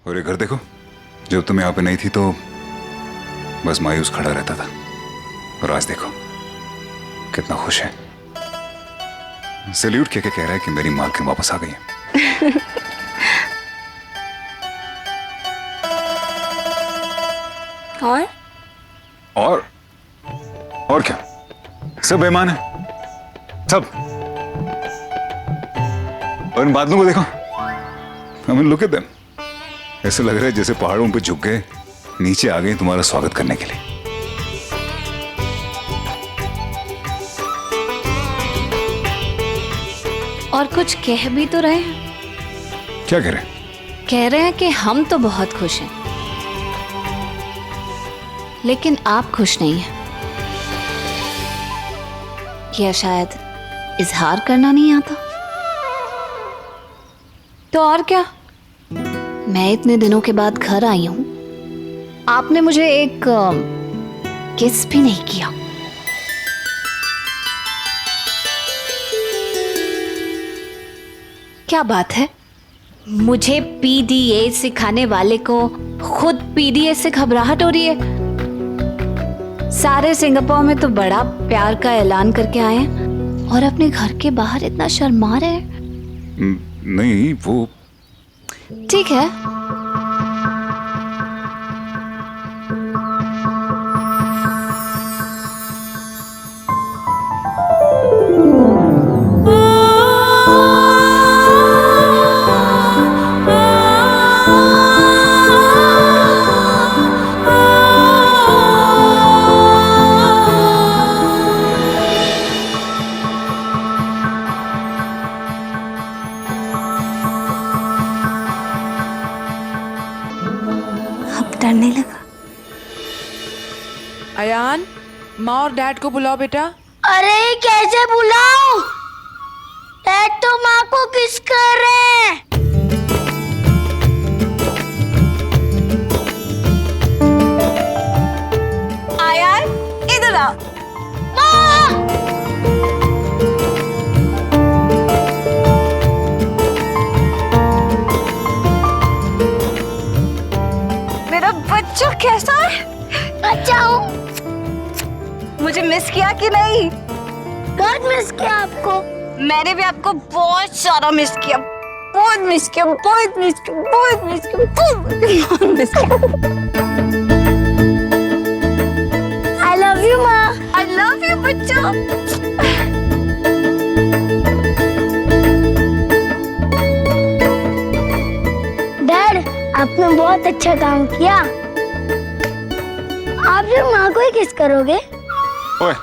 और ये घर देखो, जब तुम यहाँ पे नहीं थी तो बस मायूस खड़ा रहता था, और आज देखो कितना खुश है। सैल्यूट कह रहा है कि मेरी मालकिन वापस आ गई है। और क्या, सब बेईमान है सब। और इन बादलों को देखो, I mean, look at them. ऐसे लग रहा है जैसे पहाड़ों पे झुक गए नीचे आ गए तुम्हारा स्वागत करने के लिए। और कुछ कह भी तो रहे हैं। क्या कह रहे हैं? कह रहे हैं कि हम तो बहुत खुश हैं, लेकिन आप खुश नहीं हैं। या शायद इजहार करना नहीं आता। तो और क्या, मैं इतने दिनों के बाद घर आई हूं, आपने मुझे एक किस भी नहीं किया। क्या बात है, मुझे पीडीए सिखाने वाले को खुद पीडीए से घबराहट हो रही है। सारे सिंगापुर में तो बड़ा प्यार का ऐलान करके आए हैं और अपने घर के बाहर इतना शर्मा रहे हैं। नहीं वो ठीक है, डरने लगा। अयान, माँ और डैड को बुलाओ बेटा। अरे कैसे बुलाऊं? डैड तो माँ को किस कर रहे हैं। अयान, इधर आओ। माँ! मेरा बच्चा कैसा है? अच्छा हूँ। मुझे मिस किया कि नहीं? बहुत मिस किया आपको। मैंने भी आपको बहुत सारा मिस किया, बहुत मिस किया, बहुत मिस किया, बहुत मिस किया, बहुत मिस किया। आई लव यू माँ। आई लव यू बच्चा। डैड, आपने बहुत अच्छा काम किया। आप जो माँ को ही किस करोगे? ओए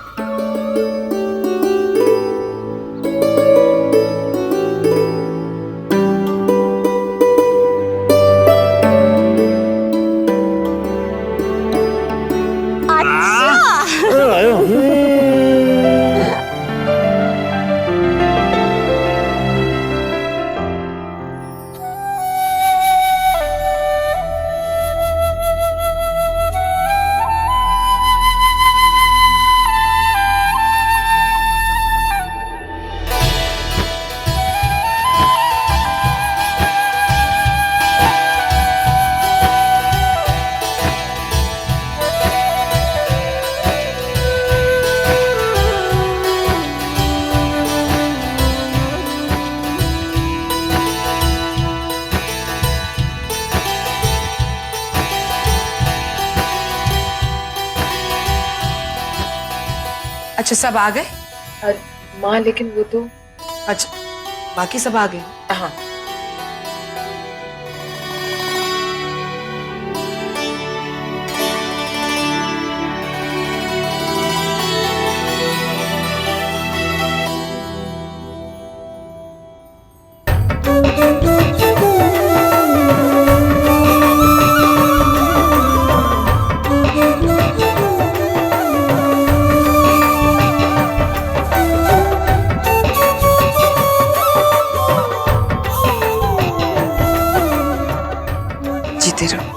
अच्छा सब आ गए? माँ लेकिन वो तो अच्छा बाकी सब आ गए? हाँ। जीते रहो।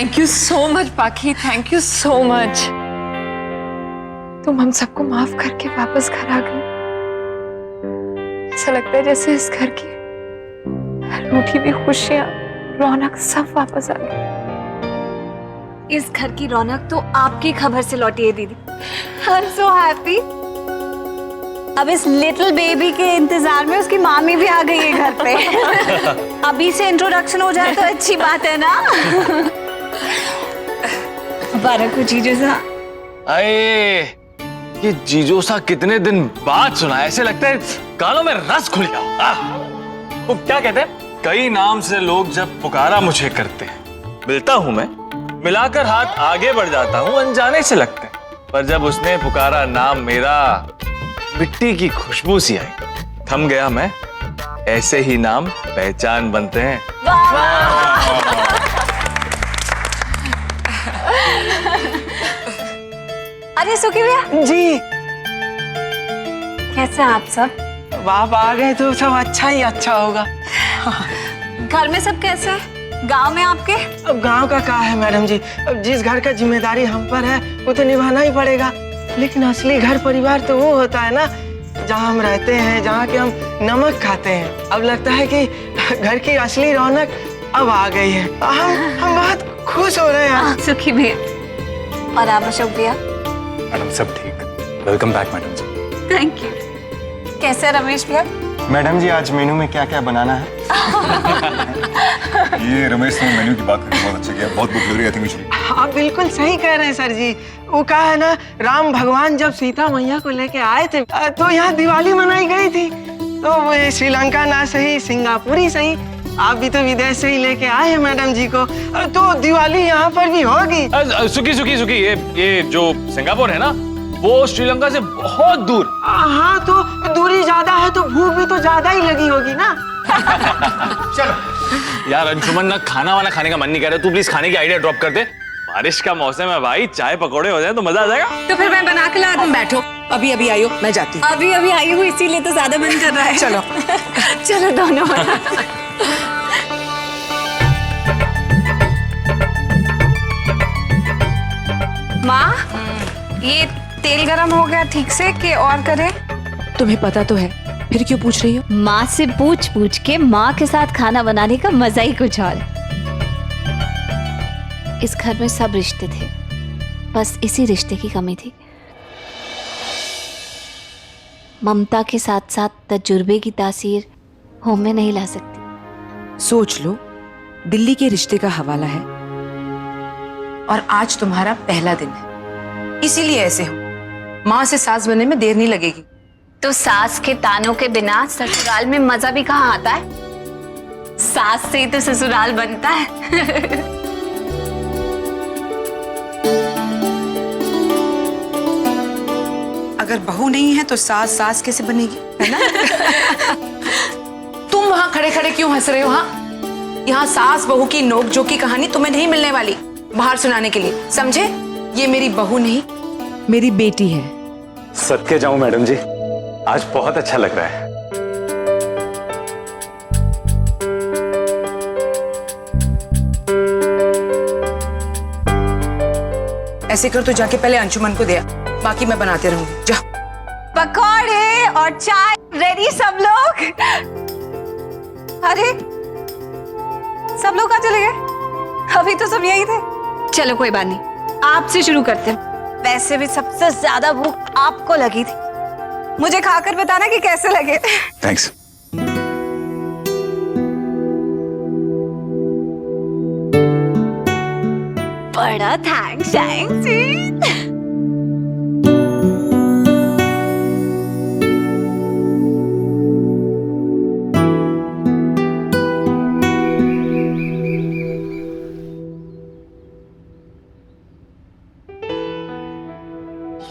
थैंक यू सो मच पाखी, थैंक यू सो मच। तुम हम सबको माफ करके वापस घर आ गई। ऐसा लगता है जैसे इस घर की रूठी हुई खुशियां, रौनक सब वापस आ गई। इस घर की रौनक तो आपकी खबर से लौटी है दीदी। I am so happy. अब इस लिटिल बेबी के इंतजार में उसकी मामी भी आ गई है घर पे। अभी से इंट्रोडक्शन हो जाए तो अच्छी बात है ना। बारह को जीजू सा। अरे ये जीजोसा कितने दिन बाद सुना, ऐसे लगता है कानों में रस खुल गया। वो क्या कहते हैं, कई नाम से लोग जब पुकारा मुझे करते हैं, मिलता हूं मैं, मिलाकर हाथ आगे बढ़ जाता हूं, अनजाने से लगते हैं। पर जब उसने पुकारा नाम मेरा, मिट्टी की खुशबू सी आई, थम गया मैं। ऐसे ही नाम पहचान बनते हैं। अरे सुखी भैया जी, कैसे हैं आप सब? आप आ गए तो सब अच्छा ही अच्छा होगा। घर में सब कैसे हैं? गांव में आपके? अब गांव का क्या है मैडम जी, अब जिस घर का जिम्मेदारी हम पर है वो तो निभाना ही पड़ेगा। लेकिन असली घर परिवार तो वो होता है ना जहाँ हम रहते हैं, जहाँ के हम नमक खाते हैं। अब लगता है कि घर की असली रौनक अब आ गई है। हम बहुत खुश हो रहे हैं। सुखी भैया और आप अशोक भैया? मैडम सब ठीक। Welcome back madam ji. Thank you. कैसे है रमेश भैया? मैडम जी, आज मेनू में क्या क्या बनाना है? ये रमेश ने मेन्यू की बात करके बहुत अच्छा किया। बहुत भूख लग रही थी। आप बिल्कुल सही कह रहे हैं सर जी। वो कहा है ना, राम भगवान जब सीता मैया को लेके आए थे तो यहाँ दिवाली मनाई गई थी। तो वो श्रीलंका ना सही, सिंगापुर ही सही, आप भी तो विदेश से ही लेके आए हैं मैडम जी को, तो दिवाली यहाँ पर भी होगी। सुखी सुखी सुखी, ये जो सिंगापुर है ना, वो श्रीलंका से बहुत दूर। हाँ, तो दूरी ज्यादा है तो भूख भी तो ज्यादा ही लगी होगी ना। चलो यार अंशुमन, ना खाना वाना खाने का मन नहीं कर रहा, तू प्लीज खाने की आइडिया ड्रॉप कर दे। बारिश का मौसम है भाई, चाय पकौड़े हो जाए तो मजा आ जाएगा। तो फिर मैं बना के ला दूं। बैठो, अभी अभी आई हो, मैं जाती हूँ। अभी अभी आई हूँ इसीलिए तो ज्यादा मन कर रहा है। चलो। चलो दोनों। माँ, ये तेल गरम हो गया ठीक से कि और करें? तुम्हें पता तो है, फिर क्यों पूछ रही हो? माँ से पूछ पूछ के माँ के साथ खाना बनाने का मजा ही कुछ और है। इस घर में सब रिश्ते थे, बस इसी रिश्ते की कमी थी। ममता के साथ साथ तजुर्बे की तासीर होम में नहीं ला सकती। सोच लो, दिल्ली के रिश्ते का हवाला है और आज तुम्हारा पहला दिन है, इसीलिए ऐसे हो। माँ से सास बनने में देर नहीं लगेगी। तो सास के तानों के बिना ससुराल में मजा भी कहाँ आता है? सास से ही तो ससुराल बनता है। अगर बहू नहीं है तो सास सास कैसे बनेगी, है ना? तुम वहां खड़े खड़े क्यों हंस रहे हो? हाँ, यहाँ सास बहू की नोकझोंक की कहानी तुम्हें नहीं मिलने वाली बाहर सुनाने के लिए, समझे? ये मेरी बहू नहीं, मेरी बेटी है। सदके जाऊं मैडम जी, आज बहुत अच्छा लग रहा है। ऐसे कर तो जाके पहले अंशुमन को दे, बाकी मैं बनाते रहूंगी। जा। पकौड़े और चाय रेडी सब लोग? अरे सब लोग कहाँ चले गए? अभी तो सब यही थे। चलो कोई बात नहीं, आपसे शुरू करते हैं। वैसे भी सबसे ज्यादा भूख आपको लगी थी, मुझे खाकर बताना कि कैसे लगे। थैंक्स। बड़ा थैंक्स।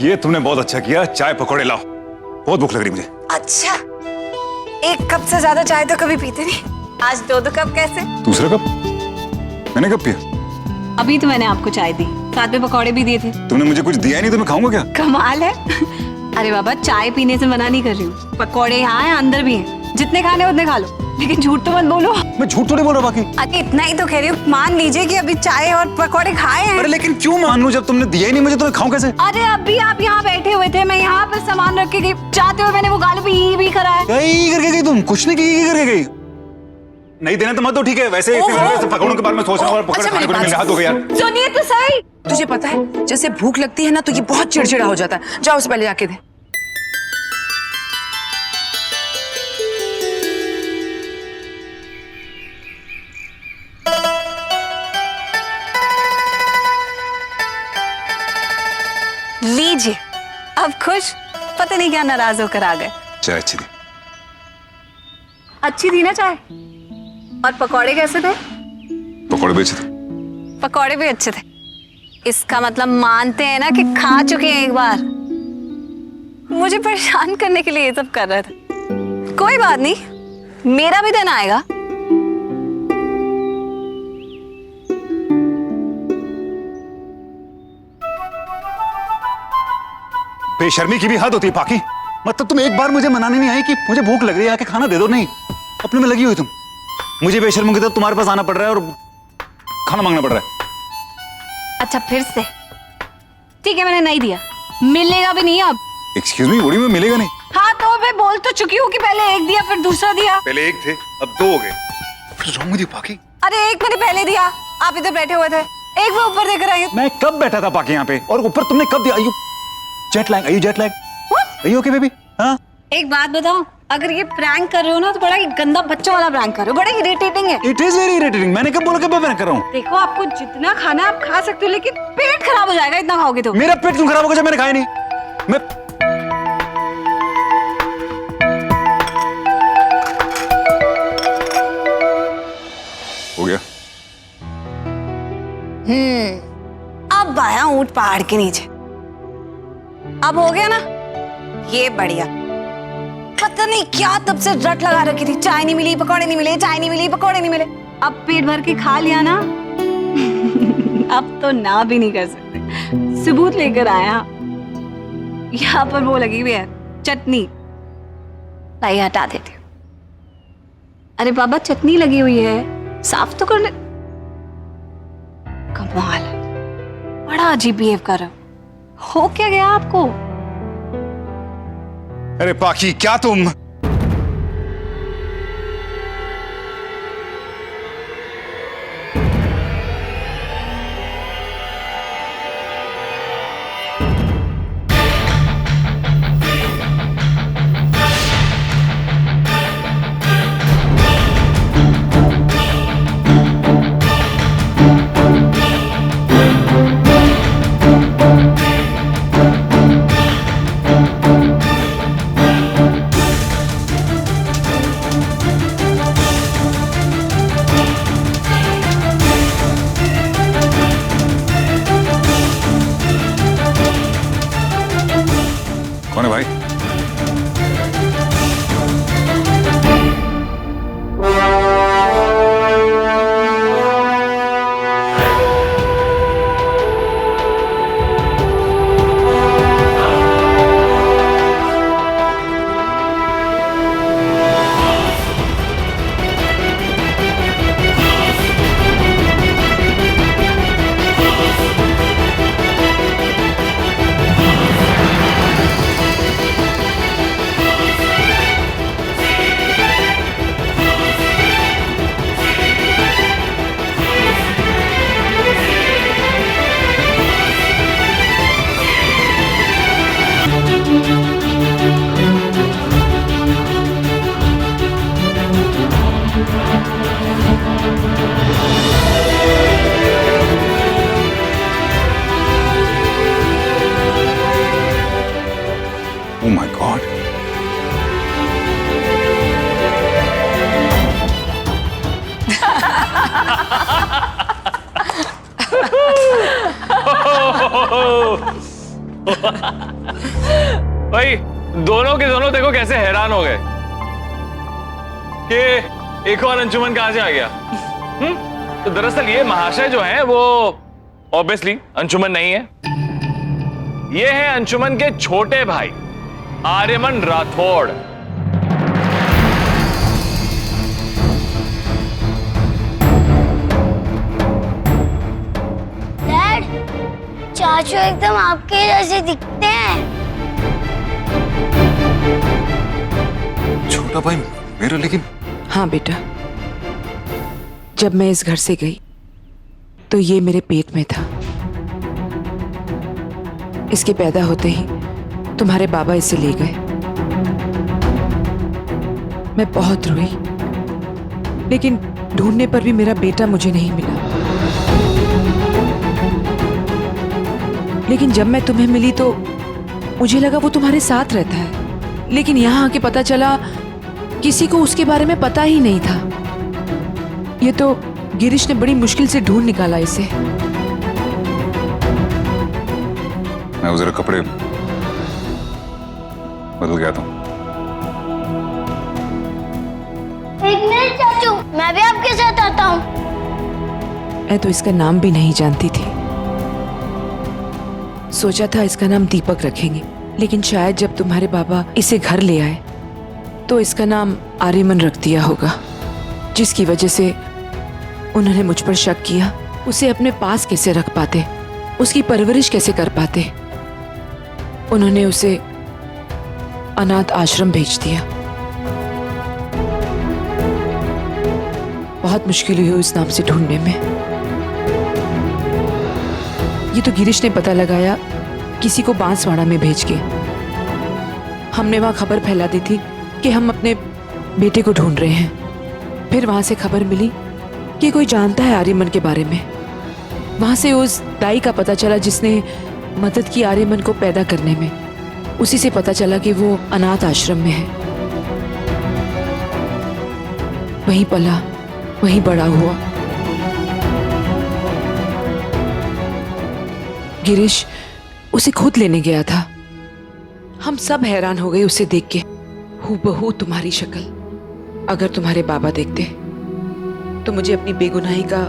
ये तुमने बहुत अच्छा किया। चाय पकौड़े लाओ, बहुत भूख लग रही मुझे। अच्छा, एक कप से ज्यादा चाय तो कभी पीते नहीं, आज दो कप कैसे? दूसरा कप मैंने कब पिया? अभी तो मैंने आपको चाय दी, साथ में पकौड़े भी दिए थे। तुमने मुझे कुछ दिया ही नहीं तो मैं खाऊंगा क्या? कमाल है। अरे बाबा, चाय पीने से मना नहीं कर रही हूँ, पकौड़े यहाँ हैं, अंदर भी हैं, जितने खाने उतने खा लो। लेकिन झूठ तो मत बोलो। मैं झूठ थोड़ी बोल रहा बाकी। अरे इतना ही तो कह रही हूँ, मान लीजिए कि अभी चाय और पकौड़े खाए हैं। अरे लेकिन क्यों मान लूं, जब तुमने दिया ही नहीं मुझे तो मैं खाऊं कैसे? अरे अभी आप यहाँ बैठे हुए थे, मैं यहाँ पर सामान रख के गई, जाते हुए मैंने वो गाल भी करा है। कहीं करके गई तुम? कुछ नहीं की करके गई। नहीं देना तो मत दो, ठीक है। वैसे पकौड़ों के बारे में सोच रहा हूँ और पकौड़े खाने को नहीं मिल रहा। तो यार सुनिए तो सही। तुझे पता है जैसे भूख लगती है ना तो ये बहुत चिड़चिड़ा हो जाता है। जाओ उसे पहले जाके दे। लीजिए, अब खुश? पता नहीं क्या नाराज होकर आ गए। चाय अच्छी थी। अच्छी थी ना चाय? और पकौड़े कैसे थे? पकौड़े भी अच्छे थे। पकौड़े भी अच्छे थे। इसका मतलब मानते हैं ना कि खा चुके हैं एक बार। मुझे परेशान करने के लिए ये सब कर रहे थे। कोई बात नहीं, मेरा भी दिन आएगा। बेशर्मी की भी हद होती है पाकी। मतलब तुम एक बार मुझे मनाने नहीं आई कि मुझे भूख लग रही है, आके खाना दे दो? नहीं, अपने में लगी हुई तुम। मुझे बेशर्मी की तो तुम्हारे पास आना पड़ रहा है और खाना मांगना पड़ रहा है। अच्छा फिर से ठीक है, मैंने नहीं दिया, मिलेगा भी नहीं अब। एक्सक्यूज मी, बूढ़ी में मिलेगा नहीं? हाँ तो मैं बोल तो चुकी हूँ कि पहले एक दिया फिर दूसरा दिया। पहले एक थे, अब दो हो गए। पाकी, अरे एक मैंने पहले दिया, आप इधर बैठे हुए थे, एक मैं ऊपर देख रही हूँ। मैं कब बैठा था पाकी यहाँ पे, और ऊपर तुमने कब दिया? Jet lag? Are you okay, baby? हाँ? एक बात बताओ, अगर ये प्रैंक कर रहे हो ना तो बड़ा ही गंदा बच्चों वाला प्रैंक कर रहे हो, बड़ा इरिटेटिंग है। It is very irritating। मैंने कब बोला कि मैं प्रैंक कर रहा हूँ? देखो आपको जितना खाना आप खा सकते हो, लेकिन पेट खराब हो जाएगा इतना खाओगे तो। मेरा पेट क्यों खराब होगा जब मैंने खाया नहीं? मैं हो गया। अब आया ऊंट पहाड़ के नीचे। अब हो गया ना, ये बढ़िया। पता नहीं क्या तब से रट लगा रखी थी, चाय नहीं मिली, पकौड़े नहीं मिले, चाय नहीं मिली, पकौड़े नहीं मिले। अब पेट भर के खा लिया ना अब तो ना भी नहीं कर सकते। सबूत लेकर आया। यहाँ पर वो लगी हुई है चटनी, लाई हटा देती हूँ। अरे बाबा चटनी लगी हुई है, साफ तो कर ले। कमाल, बड़ा अजीब बिहेव कर रहे हो क्या गया आपको? अरे पाकी क्या तुम? कौन है भाई? Oh my God. भाई दोनों के दोनों देखो कैसे हैरान हो गए कि एक और अंशुमन कहां से आ गया। तो दरअसल ये महाशय जो है वो ऑब्वियसली अंशुमन नहीं है, ये है अंशुमन के छोटे भाई आर्यमन राठौड़। चाचू एकदम आपके जैसे दिखते हैं। छोटा भाई मेरा, लेकिन हाँ बेटा, जब मैं इस घर से गई तो ये मेरे पेट में था। इसके पैदा होते ही तुम्हारे बाबा इसे ले गए। मैं बहुत रोई, लेकिन ढूंढने पर भी मेरा बेटा मुझे नहीं मिला। लेकिन जब मैं तुम्हें मिली तो मुझे लगा वो तुम्हारे साथ रहता है, लेकिन यहाँ आके पता चला किसी को उसके बारे में पता ही नहीं था। ये तो गिरीश ने बड़ी मुश्किल से ढूंढ निकाला इसे। मैं वो जरा कपड़े बदल गया था। एक मिनट चाचू, मैं भी आपके साथ आता हूँ। मैं तो इसका नाम भी नहीं जानती थी। सोचा था इसका नाम दीपक रखेंगे, लेकिन शायद जब तुम्हारे बाबा इसे घर ले आए तो इसका नाम आर्यमन रख दिया होगा, जिसकी वजह से उन्होंने मुझ पर शक किया। उसे अपने पास कैसे रख पाते, उसकी परवरिश कैसे कर पाते। उन्होंने उसे अनाथ आश्रम भेज दिया। बहुत मुश्किल हुई उस नाम से ढूंढने में। ये तो गिरीश ने पता लगाया किसी को बांसवाड़ा में भेज के। हमने वहां खबर फैला दी थी कि हम अपने बेटे को ढूंढ रहे हैं। फिर वहां से खबर मिली कि कोई जानता है आर्यमन के बारे में। वहां से उस दाई का पता चला जिसने मदद की आर्यमन को पैदा करने में। उसी से पता चला कि वो अनाथ आश्रम में है। वहीं पला, वहीं बड़ा हुआ। गिरीश उसे खुद लेने गया था। हम सब हैरान हो गए उसे देख के। हूबहू तुम्हारी शक्ल। अगर तुम्हारे बाबा देखते तो मुझे अपनी बेगुनाही का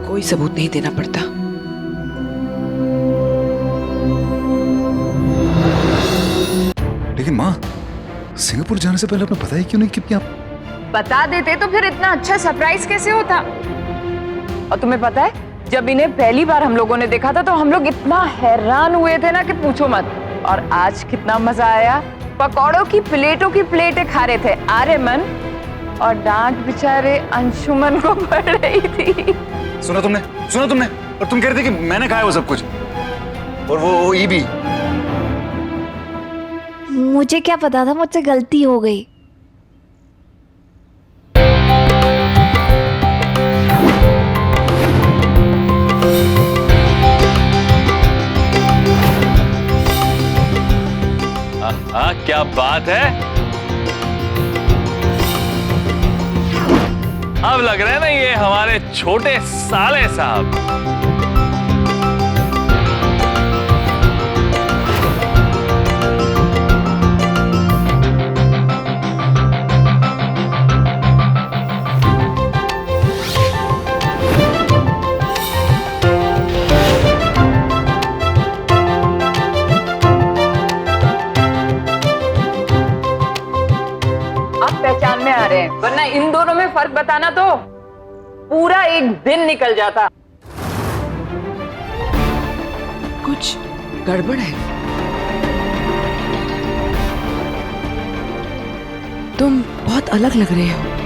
कोई सबूत नहीं देना पड़ता। लेकिन माँ, सिंगापुर जाने से पहले आपने पता ही क्यों नहीं कि आप? बता देते तो फिर इतना अच्छा सरप्राइज कैसे होता। और तुम्हें पता है, जब इन्हें पहली बार हम लोगों ने देखा था तो हम लोग इतना हैरान हुए थे ना कि पूछो मत। और आज कितना मजा आया। पकौड़ों की प्लेटें खा रहे थे आर्यमन, और डांट बेचारे अंशुमन को पड़ रही थी। सुना तुमने? और तुम कह रहे थे कि मैंने खाया वो सब कुछ, और वो ई भी। मुझे क्या पता था, मुझसे गलती हो गई। क्या बात है। अब लग रहे हैं ना ये हमारे छोटे साले साहब। पहचान में आ रहे हैं, वरना इन दोनों में फर्क बताना तो पूरा एक दिन निकल जाता। कुछ गड़बड़ है। तुम बहुत अलग लग रहे हो।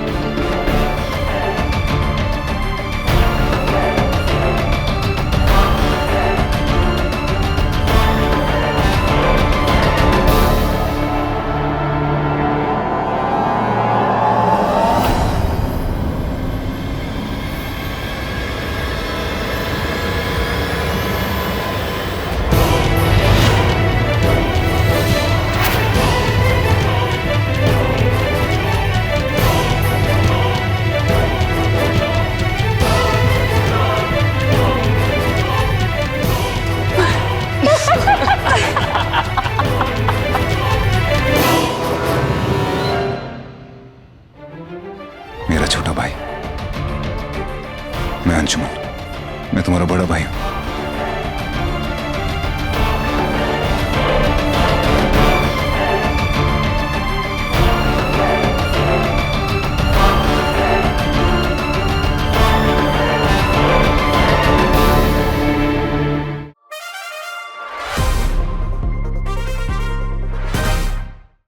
मेरा छोटा भाई, मैं अंशुमन, मैं तुम्हारा बड़ा भाई हूं।